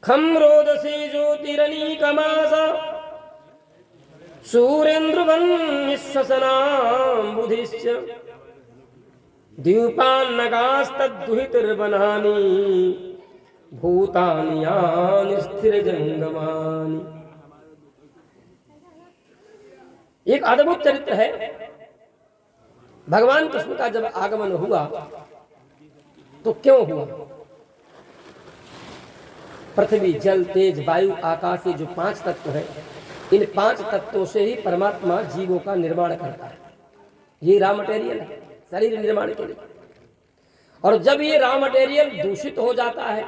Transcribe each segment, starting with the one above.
खम रोदसी ज्योतिरनीकमास सूर्येन्द्रवन्निश्वसनाम्बुधिश्च द्यूपान्नगास्तद्दुहितर्वनानि भूतानि यानि स्थिरजंगमानि। एक अद्भुत चरित्र है। भगवान कृष्ण का जब आगमन हुआ तो क्यों हुआ? पृथ्वी, जल, तेज, वायु, आकाश, ये जो 5 तत्व है, इन 5 तत्वों से ही परमात्मा जीवों का निर्माण करता है। ये रॉ मटेरियल है शरीर निर्माण के लिए। और जब ये रॉ मटेरियल दूषित हो जाता है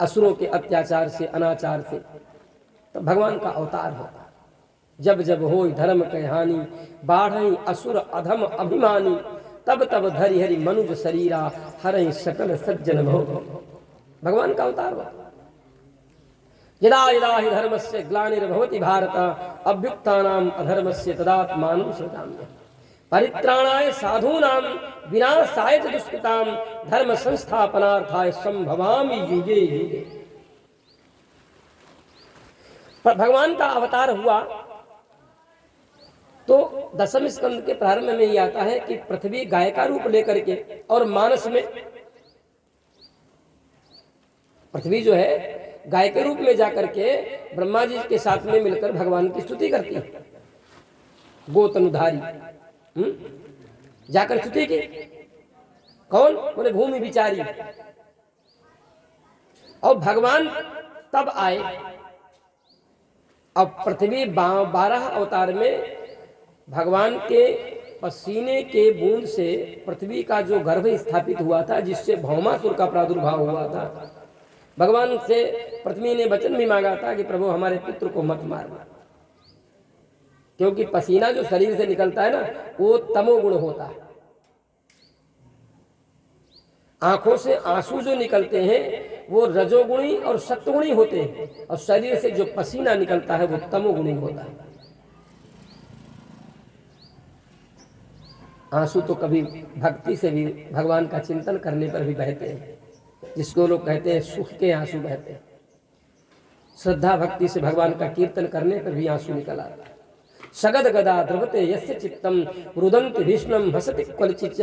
असुरों के अत्याचार से, अनाचार से, तो भगवान का अवतार होता है। जब जब होई धर्म के हानि, बाढ़ई असुर अधम अभिमानी, तब तब धरि हरि मनुज शरीरा, हरई सकल सज्जन भोग। भगवान का अवतार हुआ। यदा यदा हि धर्मस्य ग्लानिर्भवति भारत, अभ्युत्थानाम् अधर्मस्य तदात्मानं सृजाम्यहम्। परित्राणाय साधूनां विनाशाय च दुष्कृतां, धर्म संस्थापनार्थाय संभवामि युगे युगे। भगवान का अवतार हुआ तो दशम स्कंद के प्रारंभ में ही आता है कि पृथ्वी गाय का रूप लेकर के, और मानस में पृथ्वी जो है गाय के रूप में जाकर के ब्रह्मा जी के साथ में मिलकर भगवान की स्तुति करती है। गोतनुधारी जाकर स्तुति की। कौन? बोले भूमि विचारी। और भगवान तब आए। अब पृथ्वी 12 अवतार में भगवान के पसीने के बूंद से पृथ्वी का जो गर्भ स्थापित हुआ था, जिससे भौमासुर का प्रादुर्भाव हुआ था, भगवान से पृथ्वी ने वचन भी मांगा था कि प्रभु हमारे पुत्र को मत मारना, क्योंकि पसीना जो शरीर से निकलता है ना, वो तमोगुण होता है। आंखों से आंसू जो निकलते हैं वो रजोगुणी और सत्वगुणी होते हैं, और शरीर से जो पसीना निकलता है वो तमोगुणी होता है। आंसू तो कभी भक्ति से भी, भगवान का चिंतन करने पर भी बहते हैं, जिसको लोग कहते हैं सुख के आंसू बहते हैं। श्रद्धा भक्ति से भगवान का कीर्तन करने पर भी आंसू निकल आता है। सगद गदा द्रवते यस्य चित्तम रुदन्ति भीष्णम हसति क्वचिच्च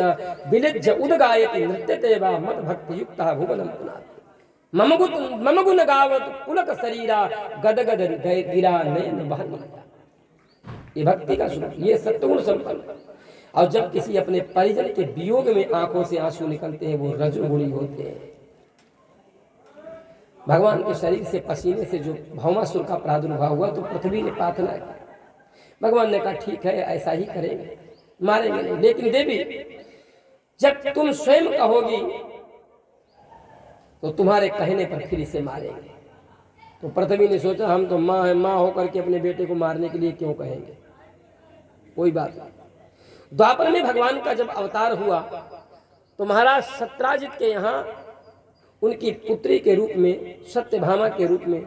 विलिज्य उदगायति नृत्यते वा मद भक्ति युक्तः भुवनं पुनाति। मम गुण गावत पुलक शरीरा गदगद गिरा नयन बहनीया। ये भक्ति का स्वरूप, ये सत्वगुण संपन्न। और जब किसी अपने परिजन के वियोग में आंखों से आंसू निकलते हैं, वो रजोगुणी होते हैं। भगवान के शरीर से पसीने से जो भौमासुर का प्रादुर्भाव हुआ तो पृथ्वी ने प्रार्थना की। भगवान ने कहा ठीक है, ऐसा ही करेंगे, मारेंगे नहीं, लेकिन देवी जब तुम स्वयं कहोगी तो तुम्हारे कहने पर फिर इसे मारेंगे। तो पृथ्वी ने सोचा हम तो माँ है, माँ होकर के अपने बेटे को मारने के लिए क्यों कहेंगे, कोई बात नहीं। द्वापर में भगवान का जब अवतार हुआ तो महाराज सत्राजित के यहाँ उनकी पुत्री के रूप में, सत्यभामा के रूप में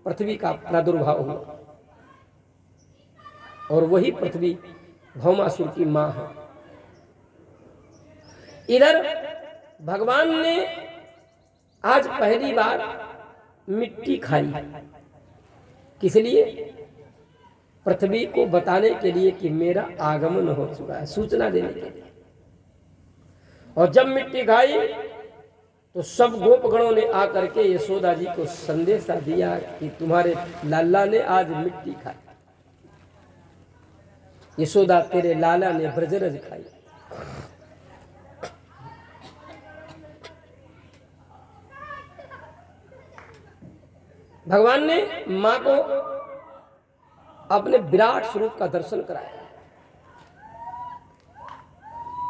पृथ्वी का प्रादुर्भाव हुआ, और वही पृथ्वी भौमासुर की मां है। इधर भगवान ने आज पहली बार मिट्टी खाई। किस लिए? पृथ्वी को बताने के लिए कि मेरा आगमन हो चुका है, सूचना देने के लिए। और जब मिट्टी खाई तो सब गोपगणों ने आकर के यशोदा जी को संदेशा दिया कि तुम्हारे लाला ने आज मिट्टी खाई। यशोदा तेरे लाला ने ब्रजरज खाई। भगवान ने मां को अपने विराट स्वरूप का दर्शन कराया।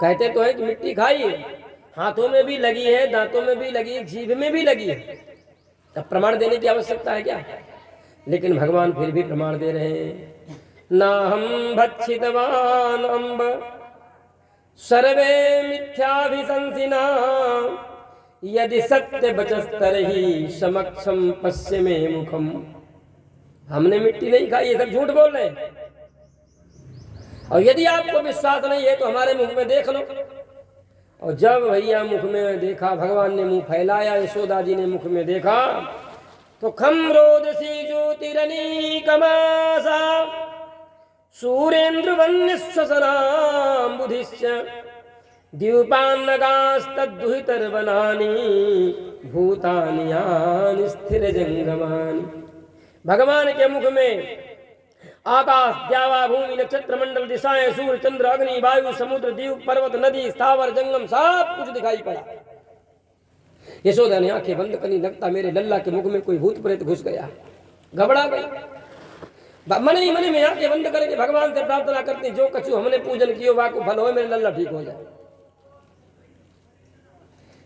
कहते तो है कि मिट्टी खाई, हाथों में भी लगी है, दांतों में भी लगी है, जीभ में भी लगी है, तब प्रमाण देने की आवश्यकता है क्या? लेकिन भगवान फिर भी प्रमाण दे रहे हैं। ना हम भक्षितवान अम्ब सर्वे मिथ्याभिशंसिना, यदि सत्य बचस्तरहि समक्षम पश्य में मुखम। हमने मिट्टी नहीं खाई, ये सब झूठ बोल रहे हैं। और यदि आपको विश्वास नहीं है तो हमारे मुख में देख लो। और जब भैया मुख में देखा, भगवान ने मुंह फैलाया, यशोदा जी ने मुख में देखा तो खम्रोदसी ज्योतिरनीकमासा सूरेन्द्र वन्यश्वसनां बुधिश्च द्यूपान्नगास्तद्दुहितर्वनानि भूतानि यानि स्थिर जंगमानि। भगवान के मुख में आकाश, द्यावा, भूमि, नक्षत्र मंडल, दिशाएं, सूर्य, चंद्र, अग्नि, वायु, समुद्र, द्वीप, पर्वत, नदी, स्थावर, जंगम सब कुछ दिखाई पड़ा। यशोदा ने आंखें बंद करनी, लगता मेरे लल्ला के मुख में कोई भूत प्रेत घुस गया। घबरा गई, मन ही मन में आंखें बंद करके भगवान से प्रार्थना करती, जो कछु हमने पूजन कियो वाको फल हो, मेरे लल्ला ठीक हो जाए।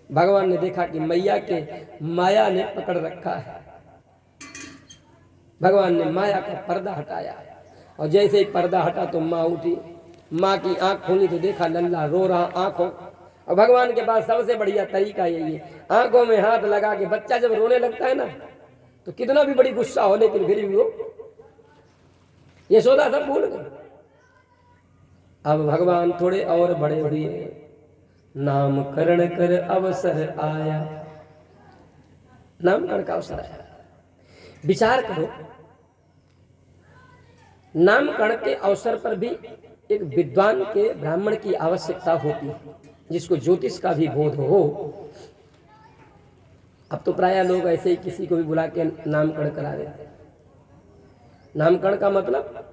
भगवान ने देखा कि मैया के माया ने पकड़ रखा है। भगवान ने माया का पर्दा हटाया और जैसे ही पर्दा हटा तो माँ उठी। माँ की आंख खोली तो देखा लल्ला रो रहा आंखों। और भगवान के पास सबसे बढ़िया तरीका यही है, आंखों में हाथ लगा के, बच्चा जब रोने लगता है ना तो कितना भी बड़ी गुस्सा हो लेकिन फिर भी वो, यशोदा सब भूल गई। अब भगवान थोड़े और बड़े हुए, नामकरण कर अवसर आया। नामकरण का अवसर आया। विचार करो, नामकरण के अवसर पर भी एक विद्वान के, ब्राह्मण की आवश्यकता होती है, जिसको ज्योतिष का भी बोध हो। अब तो प्राय लोग ऐसे ही किसी को भी बुला के नामकरण करा देते हैं। नामकरण का मतलब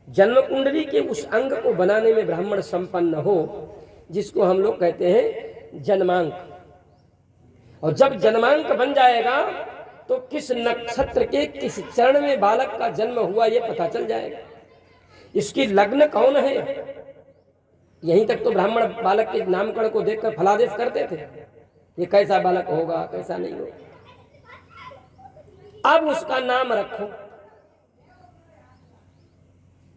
जन्म कुंडली के उस अंग को बनाने में ब्राह्मण संपन्न हो, जिसको हम लोग कहते हैं जन्मांक। और जब जन्मांक बन जाएगा तो किस नक्षत्र के किस चरण में बालक का जन्म हुआ ये पता चल जाएगा। इसकी लग्न कौन है, यहीं तक तो ब्राह्मण बालक के नामकरण को देखकर फलादेश करते थे, ये कैसा बालक होगा कैसा नहीं होगा। अब उसका नाम रखो,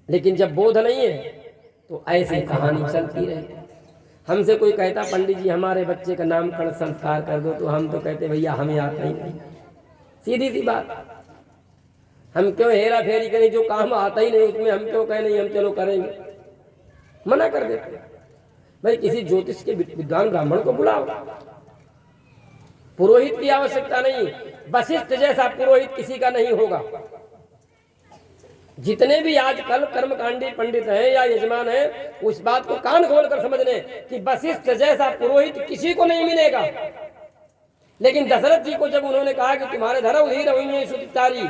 लेकिन जब बोध नहीं है तो ऐसी कहानी चलती रहती। हमसे कोई कहता पंडित जी हमारे बच्चे का नामकरण संस्कार कर दो, तो हम तो कहते भैया हमें आता ही नहीं। सीधी सी बात, हम क्यों हेरा फेरी करें, जो काम आता ही नहीं उसमें हम क्यों कहें नहीं हम चलो करेंगे, मना कर देते। भाई किसी ज्योतिष के विद्वान ब्राह्मण को बुलाओ, पुरोहित की आवश्यकता नहीं। वशिष्ठ जैसा पुरोहित किसी का नहीं होगा। जितने भी आजकल कर्मकांडी पंडित हैं या यजमान हैं, उस बात को कान खोलकर समझ लें कि वशिष्ठ जैसा पुरोहित किसी को नहीं मिलेगा। लेकिन दशरथ जी को जब उन्होंने कहा कि तुम्हारे धर्म ही रहोगे सुतिचारी,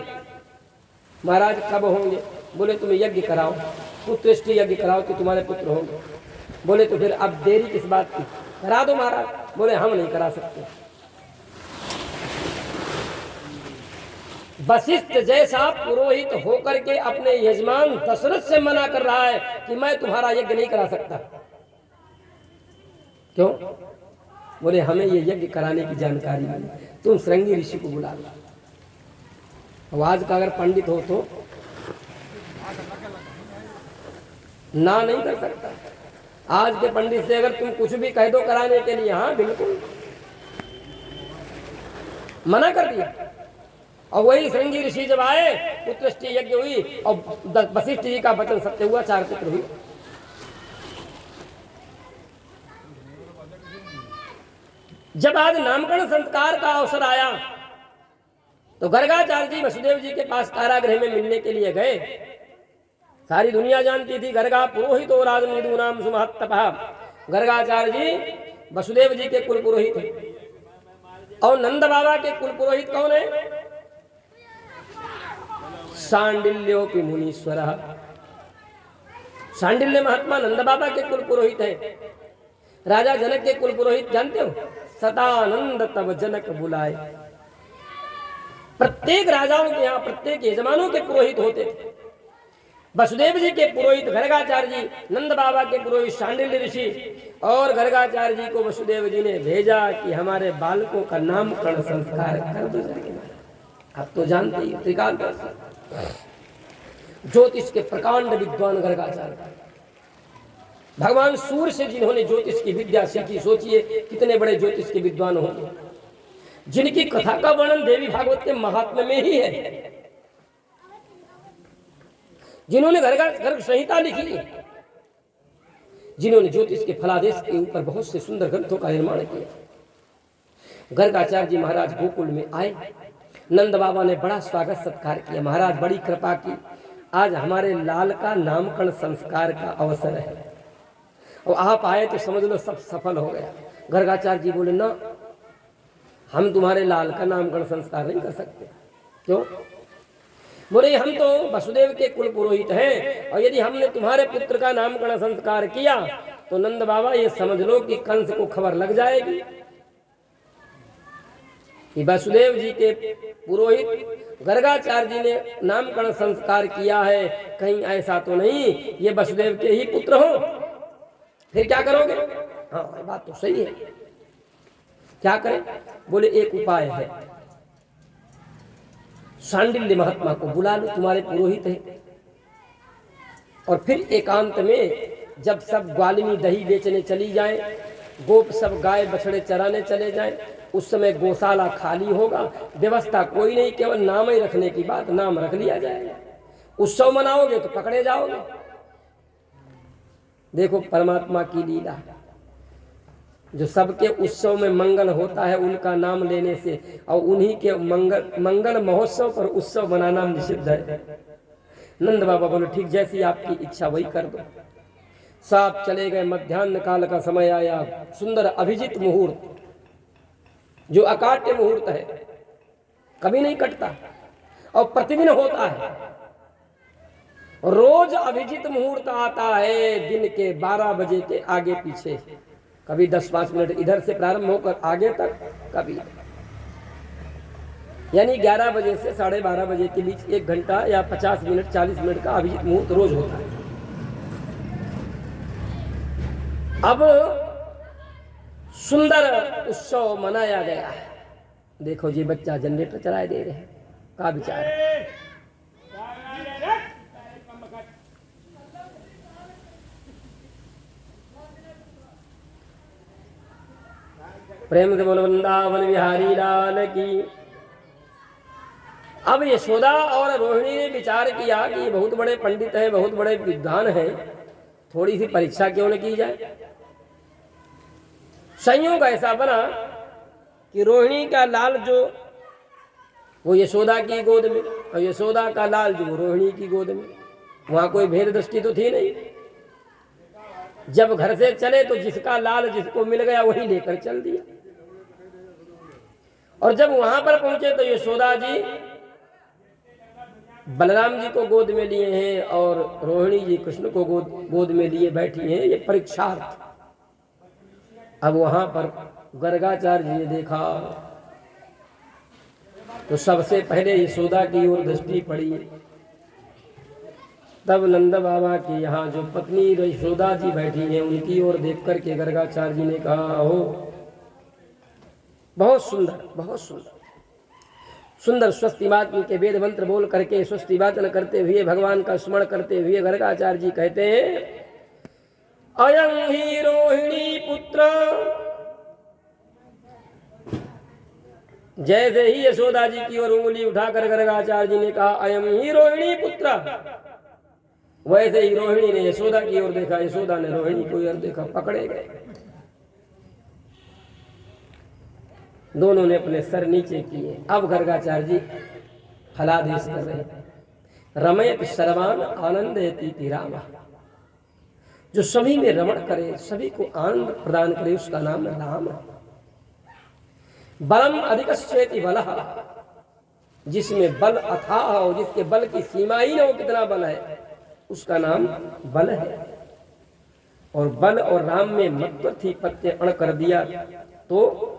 महाराज कब होंगे? बोले तुम यज्ञ कराओ, पुत्रष्टि यज्ञ कराओ कि तुम्हारे पुत्र होंगे। बोले तो फिर अब देरी किस बात की, करा दो महाराज। बोले हम नहीं करा सकते। वशिष्ठ जैसा पुरोहित होकर के अपने यजमान दशरथ से मना कर रहा है कि मैं तुम्हारा यज्ञ नहीं करा सकता। क्यों? बोले हमें ये यज्ञ कराने की जानकारी नहीं, तुम श्रृंगी ऋषि को बुला लो। आज का अगर पंडित हो तो ना नहीं कर सकता। आज के पंडित से अगर तुम कुछ भी कह दो कराने के लिए, हाँ बिल्कुल, मना कर दिया। और वही श्रृंगी ऋषि जब आए, पुत्रष्टि यज्ञ हुई और वशिष्ठ जी का वचन सत्य हुआ, 4 पुत्र हुए। जब आज नामकरण संस्कार का अवसर आया तो गर्गाचार्य जी वसुदेव जी के पास कारागृह में मिलने के लिए गए। सारी दुनिया जानती थी गर्गा पुरोहितो राजनिधूनाम सुमहत्तपः। गर्गाचार्य जी वसुदेव जी के कुल पुरोहित हैं। और नंद बाबा के कुल पुरोहित कौन है? सांडिल्योपि मुनीश्वरः। सांडिल्य महात्मा नंद बाबा के कुल पुरोहित है। राजा जनक के कुल पुरोहित जानते हो? सदानंद तब जनक बुलाए। प्रत्येक राजाओं के यहाँ प्रत्येक यजमानों के पुरोहित होते थे। वसुदेव जी के पुरोहित गर्गाचार्य जी, नंद बाबा के पुरोहित शांडिल्य ऋषि। और गर्गाचार्य जी को वसुदेव जी ने भेजा कि हमारे बालकों का नामकरण संस्कार कर दो जाएगा। आप तो जानते ही त्रिकाल ज्योतिष के प्रकांड विद्वान गर्गाचार्य, भगवान सूर्य से जिन्होंने ज्योतिष की विद्या सीखी, सोचिए कितने बड़े ज्योतिष के विद्वान होंगे, जिनकी कथा का वर्णन देवी भागवत के महात्म्य में ही है, जिन्होंने गर्ग संहिता लिखी, जिन्होंने ज्योतिष के फलादेश के ऊपर बहुत से सुंदर ग्रंथों का निर्माण किया। गर्गाचार्य जी महाराज गोकुल में आए, नंद बाबा ने बड़ा स्वागत सत्कार किया। महाराज बड़ी कृपा की, आज हमारे लाल का नामकरण संस्कार का अवसर है और आप आए तो समझ लो सब सफल हो गया। गर्गाचार्य जी बोले ना, हम तुम्हारे लाल का नामकरण संस्कार नहीं कर सकते। क्यों? बोले हम तो वसुदेव के कुल पुरोहित हैं और यदि हमने तुम्हारे पुत्र का नामकरण संस्कार किया तो नंद बाबा ये समझ लो कि कंस को खबर लग जाएगी कि वसुदेव जी के पुरोहित गर्गाचार्य जी ने नामकरण संस्कार किया है, कहीं ऐसा तो नहीं ये वसुदेव के ही पुत्र हो, फिर क्या करोगे? हाँ बात तो सही है, क्या करें? बोले एक उपाय है, शांडिल्य महात्मा को बुला लो, तुम्हारे पुरोहित है, और फिर एकांत में जब सब ग्वालिनी दही बेचने चली जाए, गोप सब गाय बछड़े चराने चले जाए, उस समय गौशाला खाली होगा, व्यवस्था कोई नहीं, केवल नाम ही रखने की बात, नाम रख लिया जाएगा। उत्सव मनाओगे तो पकड़े जाओगे। देखो परमात्मा की लीला, जो सबके उत्सव में मंगल होता है उनका नाम लेने से, और उन्हीं के मंगल महोत्सव पर उत्सव मनाना निषिद्ध है। नंद बाबा बोले ठीक, जैसी आपकी इच्छा वही कर दो। साहब चले गए। मध्याह्न काल का समय आया, सुंदर अभिजित मुहूर्त, जो अकाट्य मुहूर्त है, कभी नहीं कटता और प्रतिदिन होता है। रोज अभिजित मुहूर्त आता है दिन के 12 बजे के आगे पीछे, कभी 10-5 मिनट इधर से प्रारंभ होकर आगे तक, कभी यानी 11 बजे से 12:30 बजे के बीच 1 घंटा या 50 मिनट 40 मिनट का अभिजित मुहूर्त रोज होता है। अब सुंदर उत्सव मनाया गया है। देखो जी बच्चा जनरेटर चलाए दे रहे हैं, का विचार है? प्रेम से बोलो वृंदावन बिहारी लाल की। अब यशोदा और रोहिणी ने विचार किया कि ये बहुत बड़े पंडित हैं, बहुत बड़े विद्वान हैं, थोड़ी सी परीक्षा क्यों न की जाए। संयोग ऐसा बना कि रोहिणी का लाल जो वो यशोदा की गोद में और यशोदा का लाल जो रोहिणी की गोद में, वहां कोई भेद दृष्टि तो थी नहीं। जब घर से चले तो जिसका लाल जिसको मिल गया वही लेकर चल दिया। और जब वहां पर पहुंचे तो यशोदा जी बलराम जी को गोद में लिए हैं और रोहिणी जी कृष्ण को गोद में लिए बैठी हैं, ये परीक्षार्थ। अब वहां पर गर्गाचार्य जी ने देखा तो सबसे पहले यशोदा की ओर दृष्टि पड़ी। तब नंद बाबा की यहाँ जो पत्नी यशोदा जी बैठी हैं उनकी ओर देख करके गर्गाचार्य जी ने कहा, हो बहुत सुंदर, बहुत सुंदर सुंदर स्वस्ति वाचन के वेद मंत्र बोल करके स्वस्ति वाचन करते हुए भगवान का स्मरण करते हुए गर्गाचार्य जी कहते हैं, अयं ही रोहिणी पुत्र। जैसे ही यशोदा जी की ओर उंगली उठाकर गर्गाचार्य जी ने कहा अयं ही रोहिणी पुत्र, वैसे ही रोहिणी ने यशोदा की ओर देखा, यशोदा ने रोहिणी की ओर देखा, पकड़े गए। दोनों ने अपने सर नीचे किए। अब गर्गाचार्य जी फलादेश कर रहे हैं, रमयत सर्वान आनंदयति राम, जो सभी में रमण करे, सभी को आनंद प्रदान करे, उसका नाम राम है। बलम अधिकश्चेति बलः, जिसमें बल अथाह हो, जिसके बल की सीमा ही न हो कितना बल है, उसका नाम बल है। और बल और राम में मत्वर्थी प्रत्यय अण कर दिया तो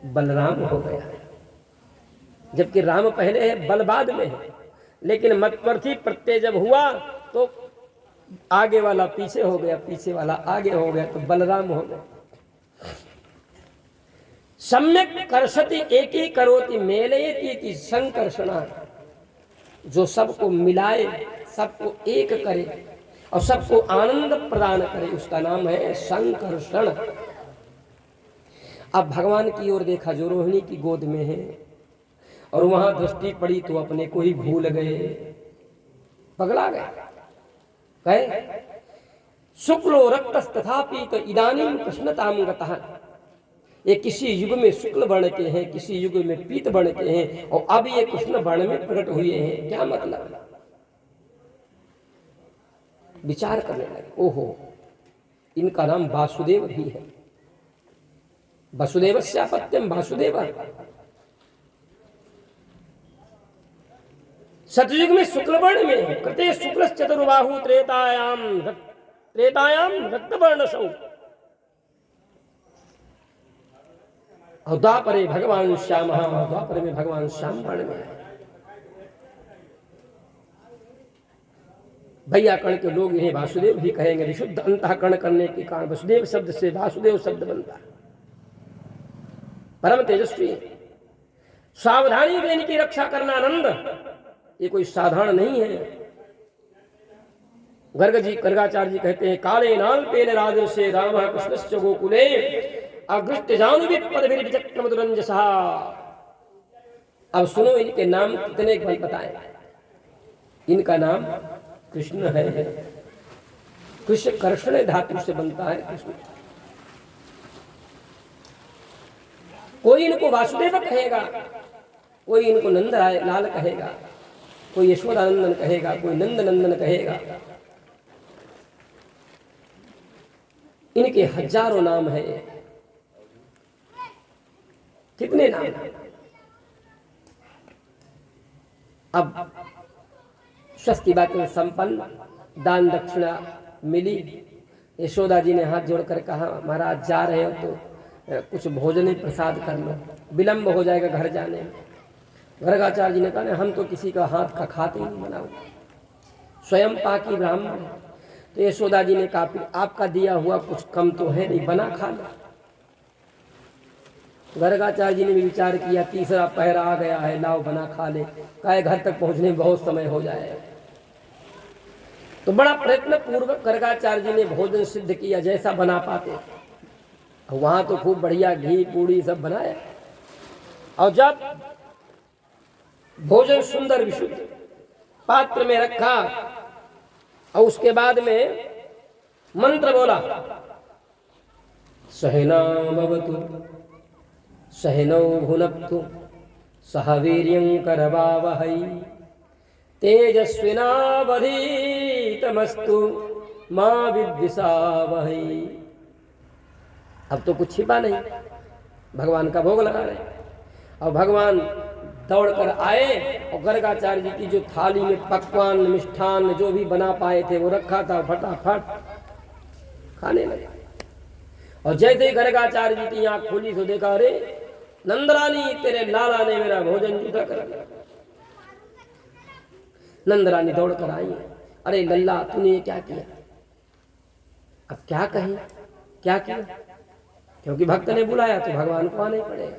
बलराम हो गया, जबकि राम पहले है बल बाद में है। लेकिन मत्वर्थी प्रत्यय जब हुआ तो आगे वाला पीछे हो गया, पीछे वाला आगे हो गया, तो बलराम हो गया। सम्यक कर्षति एकी करोति मेलयति संकर्षणा, जो सबको मिलाए, सबको एक करे और सबको आनंद प्रदान करे, उसका नाम है संकर्षण। अब भगवान की ओर देखा जो रोहिणी की गोद में है, और वहां दृष्टि पड़ी तो अपने को ही भूल गए, पगला गए। कहे शुक्लो रक्तस्तथापि तो इदानीम कृष्णताम गतः। ये किसी युग में शुक्ल वर्ण के हैं, किसी युग में पीत वर्ण के हैं, और अब ये कृष्ण वर्ण में प्रकट हुए हैं। क्या मतलब? विचार करने लगे, ओहो, इनका नाम वासुदेव भी है। वसुदेवस्यापत्यम वासुदेव। सतयुग में शुक्ल वर्ण में है। कृते शुक्ल चतुर्बाहु त्रेतायाम रक्तवर्णसौ। और द्वापरे भगवान श्याम, द्वापर में भगवान श्याम वर्ण में है। वैयाकरण के लोग इन्हें वासुदेव भी कहेंगे। विशुद्ध अंतःकरण करने के कारण वसुदेव शब्द से वासुदेव शब्द बनता है। परम तेजस्वी, सावधानी से इनकी रक्षा करना आनंद, ये कोई साधारण नहीं है। गर्गाचार्य जी कहते हैं, काले नाल पेन राजर्षे राम कृष्णश्च गोकुले अगृष्ट जानुवित पदभिर विचक्रम दुरंजसः। अब सुनो, इनके नाम कितने बताएं। इनका नाम कृष्ण है। कृष्ण कर्षण धातु से बनता है कृष्ण। कोई इनको वासुदेव कहेगा, कोई इनको नंद लाल कहेगा, कोई यशोदानंदन कहेगा, कोई नंद नंदन कहेगा। इनके हजारों नाम है। कितने नाम है? अब स्वस्थ की बात में संपन्न, दान दक्षिणा मिली। यशोदा जी ने हाथ जोड़कर कहा, महाराज जा रहे हो तो कुछ भोजन प्रसाद कर लो, विलंब हो जाएगा घर जाने में। गर्गाचार्य जी ने कहा, हम तो किसी का हाथ का खाते ही नहीं बनाओ, स्वयं पाकी ब्राह्मण। तो यशोदा जी ने कहा, आपका दिया हुआ कुछ कम तो है नहीं, बना खा लो। गर्गाचार्य जी ने भी विचार किया, तीसरा पहरा आ गया है, लाओ बना खा ले। कहा, घर तक पहुंचने में बहुत समय हो जाएगा। तो बड़ा प्रयत्न पूर्वक गर्गाचार्य जी ने भोजन सिद्ध किया, जैसा बना पाते। वहां तो खूब बढ़िया घी पूड़ी सब बनाया, और जब भोजन सुंदर विशुद्ध पात्र में रखा, और उसके बाद में मंत्र बोला, सहना भवतु सहनौ भुनक्तु सह वीर्यं करवावहै तेजस्विनावधीतमस्तु मा विद्विषावहै। अब तो कुछ छिपा नहीं, भगवान का भोग लगा रहे। और भगवान दौड़ कर आए, और गर्गाचार्य जी की जो थाली में पकवान मिष्ठान जो भी बना पाए थे वो रखा था, फटाफट खाने लगे। और जैसे ही गर्गाचार्य जी की आंख खोली तो देखा, अरे नंदरानी, तेरे लाला ने मेरा भोजन जूठा कर दिया। नंदरानी दौड़ कर आई, अरे लल्ला, तूने ये क्या किया? अब क्या कहें, क्या किया? क्योंकि भक्त ने बुलाया तो भगवान को आना ही पड़ेगा।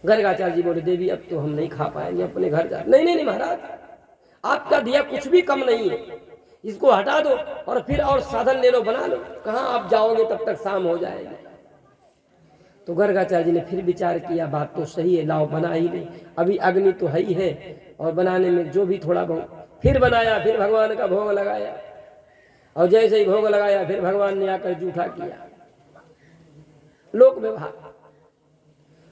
गर्गाचार्य जी बोले, देवी अब तो हम नहीं खा पाएंगे, अपने घर जा। नहीं नहीं नहीं महाराज, आपका दिया कुछ भी कम नहीं है, इसको हटा दो और फिर और साधन ले लो, बना लो। कहाँ आप जाओगे, तब तक शाम हो जाएगी। तो गर्गाचार्य जी ने फिर विचार किया, बात तो सही है, लाओ बना ही ले, अभी अग्नि तो है ही है, और बनाने में जो भी थोड़ा बहुत। फिर बनाया, फिर भगवान का भोग लगाया, और जैसे ही भोग लगाया फिर भगवान ने आकर जूठा किया। लोक व्यवहार।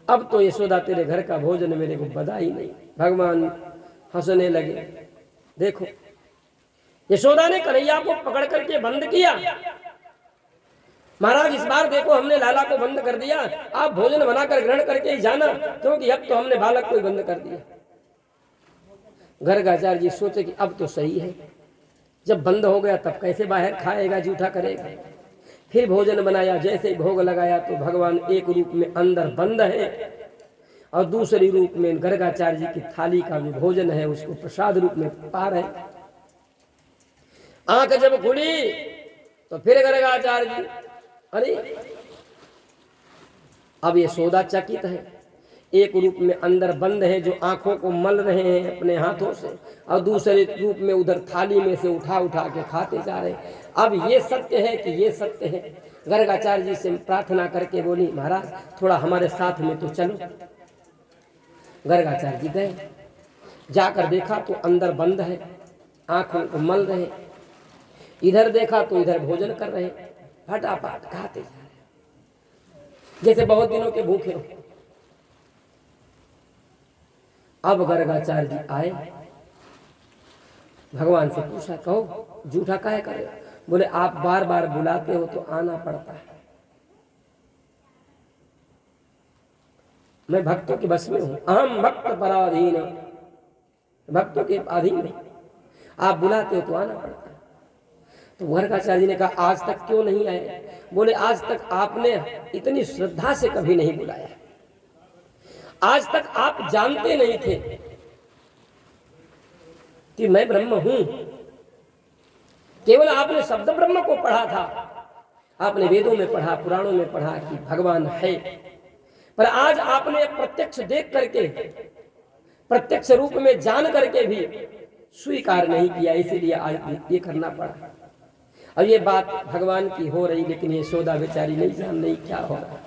अब तो यशोदा, तेरे घर का भोजन मेरे को बदा ही नहीं। भगवान हंसने लगे। देखो, यशोदा ने कन्हैया को पकड़ करके बंद किया। महाराज, इस बार देखो, हमने लाला को बंद कर दिया, आप भोजन बनाकर ग्रहण करके ही जाना, क्योंकि अब तो हमने बालक को ही बंद कर दिया। गर्गाचार्य जी सोचे कि अब तो सही है, जब बंद हो गया तब कैसे बाहर खाएगा, जूठा करेगा। फिर भोजन बनाया, जैसे ही भोग लगाया तो भगवान एक रूप में अंदर बंद है, और दूसरे रूप में गर्गाचार्य जी की थाली का जो भोजन है उसको प्रसाद रूप में पा रहे। आंख जब खुली तो फिर गर्गाचार्य जी, अरे अब ये यशोदा चकित है, एक रूप में अंदर बंद है जो आंखों को मल रहे हैं अपने हाथों से, और दूसरे रूप में उधर थाली में से उठा उठा के खाते जा रहे। अब ये सत्य है कि ये सत्य है? गर्गाचार्य जी से प्रार्थना करके बोली, महाराज थोड़ा हमारे साथ में तो चलो। गर्गाचार्य जी गए, जाकर देखा तो अंदर बंद है, आंखों को मल रहे। इधर देखा तो इधर भोजन कर रहे, फटाफट खाते जा रहे, जैसे बहुत दिनों के भूखे हो। अब गर्गाचार्य जी आए, भगवान से पूछा, कहो जूठा काहे करे? बोले आप बार बार बुलाते हो तो आना पड़ता है, मैं भक्तों के बस में हूं, अहम भक्त पराधीन, भक्तों के अधीन हूं, आप बुलाते हो तो आना पड़ता है। तो गर्गाचार्य जी ने कहा आज तक क्यों नहीं आए? बोले आज तक आपने इतनी श्रद्धा से कभी नहीं बुलाया, आज तक आप जानते नहीं थे कि मैं ब्रह्म हूं, केवल आपने शब्द ब्रह्म को पढ़ा था, आपने वेदों में पढ़ा, पुराणों में पढ़ा कि भगवान है, पर आज आपने प्रत्यक्ष देख करके, प्रत्यक्ष रूप में जान करके भी स्वीकार नहीं किया, इसीलिए आज ये करना पड़ा। अब ये बात भगवान की हो रही, लेकिन यशोदा बेचारी नहीं जान रही क्या हो रहा।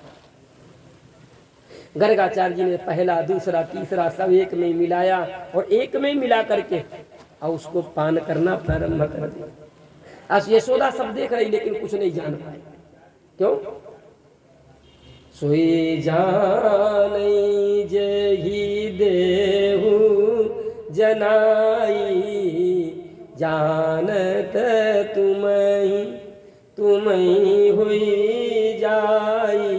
गर्गाचार्य जी ने पहला दूसरा तीसरा सब एक में मिलाया और एक में मिला करके और उसको पान करना प्रारंभ कर दिया। आज यशोदा सब देख रही लेकिन कुछ नहीं जान पाई। क्यों? सोई जानै जेहि देहु जनाई, जानत तुम्हि हुई जाई।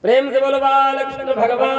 प्रेम से बोलो बालकृष्ण भगवान।